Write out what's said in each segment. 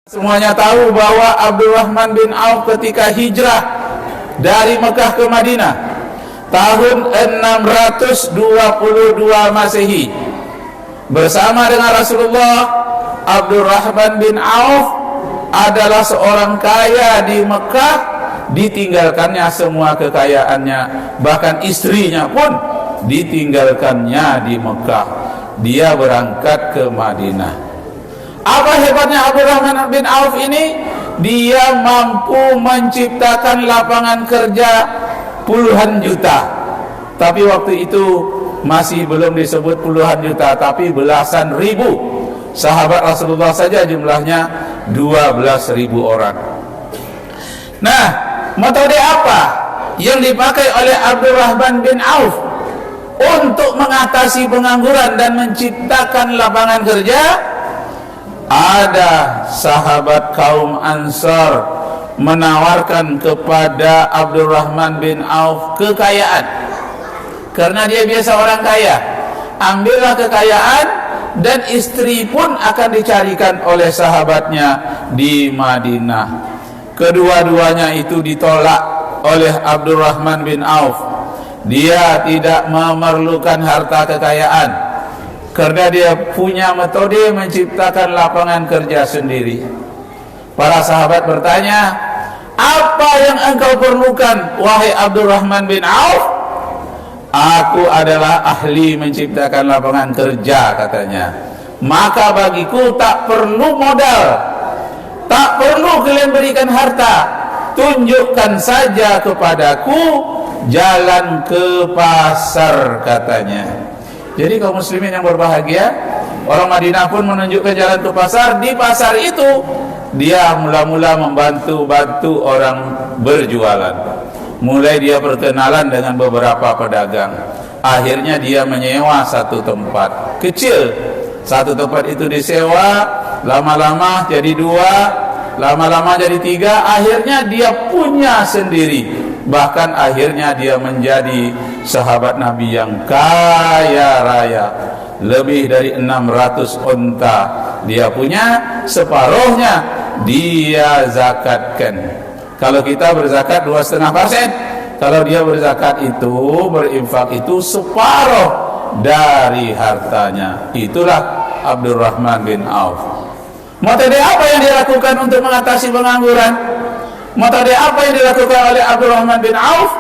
Semuanya tahu bahwa Abdurrahman bin Auf ketika hijrah dari Mekah ke Madinah tahun 622 Masehi bersama dengan Rasulullah, Abdurrahman bin Auf adalah seorang kaya di Mekah, ditinggalkannya semua kekayaannya, bahkan istrinya pun ditinggalkannya di Mekah. Dia berangkat ke Madinah. Apa hebatnya Abdurrahman bin Auf ini? Dia mampu menciptakan lapangan kerja puluhan juta. Tapi waktu itu masih belum disebut puluhan juta, tapi belasan ribu. Sahabat Rasulullah saja jumlahnya 12.000 orang. Nah, metode apa yang dipakai oleh Abdurrahman bin Auf untuk mengatasi pengangguran dan menciptakan lapangan kerja? Ada sahabat kaum Ansar menawarkan kepada Abdurrahman bin Auf kekayaan, karena dia biasa orang kaya. Ambillah kekayaan, dan istri pun akan dicarikan oleh sahabatnya di Madinah. Kedua-duanya itu ditolak oleh Abdurrahman bin Auf. Dia tidak memerlukan harta kekayaan, karena dia punya metode menciptakan lapangan kerja sendiri. Para sahabat bertanya, apa yang engkau perlukan, wahai Abdurrahman bin Auf? Aku adalah ahli menciptakan lapangan kerja, katanya. Maka bagiku tak perlu modal, tak perlu kalian berikan harta, tunjukkan saja kepadaku jalan ke pasar, katanya. Jadi kaum muslimin yang berbahagia, orang Madinah pun menunjukkan jalan ke pasar. Di pasar itu dia mula-mula membantu orang berjualan. Mulai dia berkenalan dengan beberapa pedagang. Akhirnya dia menyewa satu tempat kecil. Satu tempat itu disewa, lama-lama jadi 2, lama-lama jadi 3. Akhirnya dia punya sendiri. Bahkan akhirnya dia menjadi sahabat Nabi yang kaya raya. Lebih dari 600 unta dia punya, separuhnya dia zakatkan. Kalau kita berzakat 2,5%, kalau dia berzakat itu, berinfak itu separuh dari hartanya. Itulah Abdurrahman bin Auf. Metode apa yang dilakukan untuk mengatasi pengangguran? Metode apa yang dilakukan oleh Abdurrahman bin Auf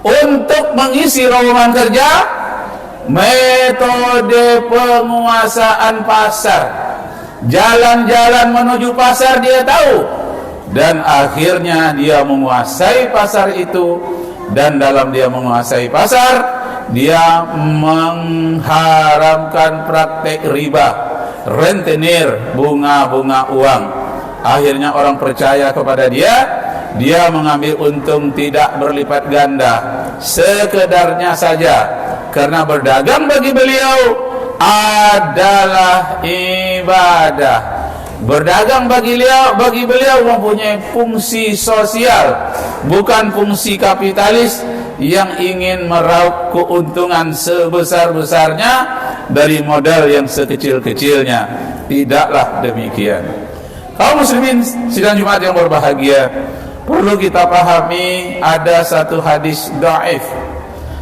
untuk mengisi lowongan kerja? Metode penguasaan pasar. Jalan-jalan menuju pasar dia tahu, dan akhirnya dia menguasai pasar itu. Dan dalam dia menguasai pasar, dia mengharamkan praktek riba, rentenir, bunga-bunga uang. Akhirnya orang percaya kepada dia. Dia mengambil untung tidak berlipat ganda, sekedarnya saja, karena berdagang bagi beliau adalah ibadah. Berdagang bagi beliau mempunyai fungsi sosial, bukan fungsi kapitalis yang ingin meraup keuntungan sebesar-besarnya dari modal yang sekecil-kecilnya. Tidaklah demikian. Kaum muslimin sidang Jumat yang berbahagia, perlu kita pahami ada satu hadis dhaif.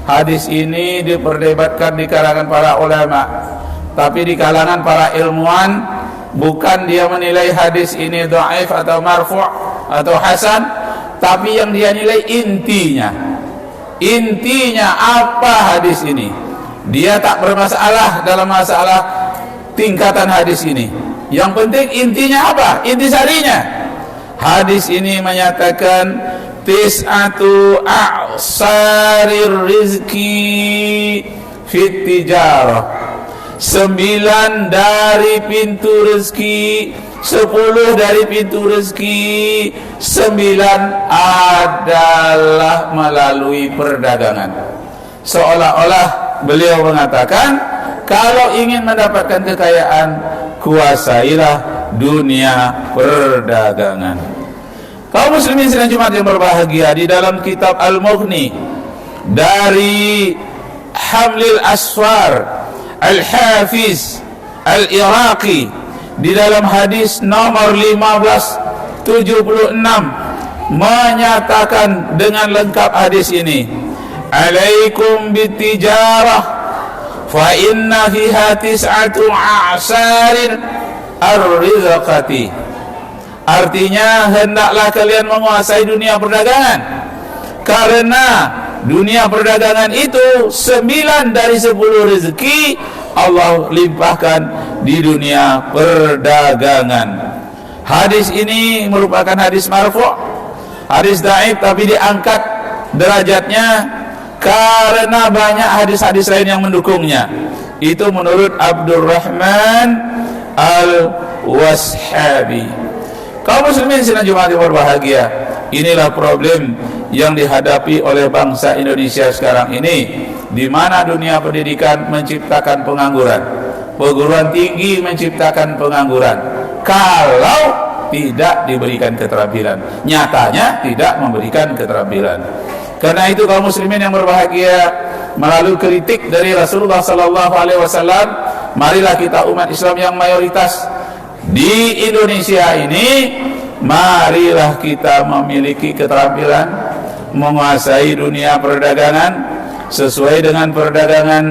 Hadis ini diperdebatkan di kalangan para ulama, tapi di kalangan para ilmuwan bukan dia menilai hadis ini dhaif atau marfu' atau hasan, tapi yang dia nilai intinya. Intinya apa hadis ini? Dia tak bermasalah dalam masalah tingkatan hadis ini. Yang penting intinya apa? Intisarinya. Hadis ini menyatakan tis'atu a'sarir rizki fit tijarah. 9 dari pintu rezeki, 10 dari pintu rezeki, 9 adalah melalui perdagangan. Seolah-olah beliau mengatakan, kalau ingin mendapatkan kekayaan, kuasailah dunia perdagangan. Kaum muslimin sidang Jumat yang berbahagia, di dalam kitab Al-Mughni dari Hamlil Asfar Al-Hafiz Al-Iraqi di dalam hadis nomor 1576 menyatakan dengan lengkap hadis ini, alaikum bitijarah fa inna fiha tis'atu a'sarin ar-rizqati. Artinya hendaklah kalian menguasai dunia perdagangan, karena dunia perdagangan itu 9 dari 10 rezeki Allah limpahkan di dunia perdagangan. Hadis ini merupakan hadis marfu', hadis dhaif, tapi diangkat derajatnya karena banyak hadis-hadis lain yang mendukungnya. Itu menurut Abdurrahman Al-Washabi. Kaum muslimin sidang Jumat yang berbahagia, inilah problem yang dihadapi oleh bangsa Indonesia sekarang ini, di mana dunia pendidikan menciptakan pengangguran, perguruan tinggi menciptakan pengangguran kalau tidak diberikan keterampilan. Nyatanya tidak memberikan keterampilan. Karena itu kaum muslimin yang berbahagia, melalui kritik dari Rasulullah sallallahu alaihi wasallam, marilah kita umat Islam yang mayoritas di Indonesia ini, marilah kita memiliki keterampilan menguasai dunia perdagangan sesuai dengan perdagangan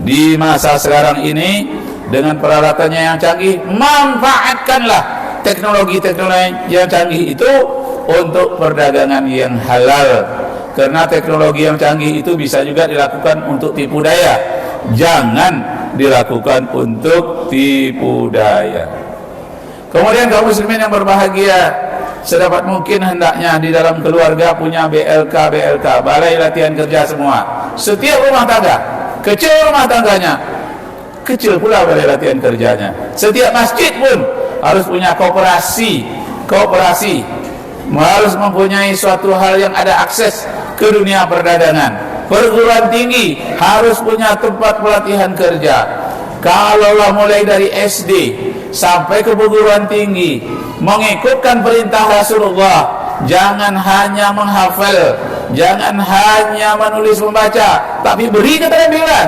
di masa sekarang ini dengan peralatannya yang canggih. Manfaatkanlah teknologi-teknologi yang canggih itu untuk perdagangan yang halal, karena teknologi yang canggih itu bisa juga dilakukan untuk tipu daya. Jangan dilakukan untuk tipu daya. Kemudian kaum muslimin yang berbahagia, sedapat mungkin hendaknya di dalam keluarga punya BLK, balai latihan kerja semua. Setiap rumah tangga, kecil rumah tangganya, kecil pula balai latihan kerjanya. Setiap masjid pun harus punya koperasi, harus mempunyai suatu hal yang ada akses ke dunia perdagangan. Perguruan tinggi harus punya tempat pelatihan kerja. Kalaulah mulai dari SD sampai ke perguruan tinggi mengikutkan perintah Rasulullah, jangan hanya menghafal, jangan hanya menulis membaca, tapi beri keterampilan,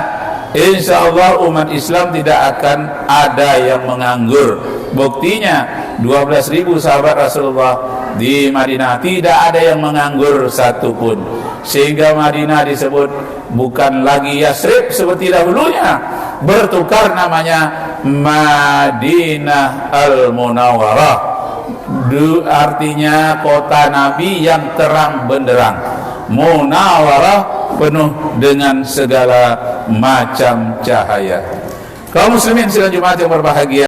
insya Allah umat Islam tidak akan ada yang menganggur. Buktinya 12.000 sahabat Rasulullah di Madinah tidak ada yang menganggur satupun, sehingga Madinah disebut bukan lagi Yasrib seperti dahulunya, bertukar namanya Madinah Al-Munawwarah, artinya kota Nabi yang terang benderang. Munawwarah penuh dengan segala macam cahaya. Kaum muslimin sidang Jumat yang berbahagia,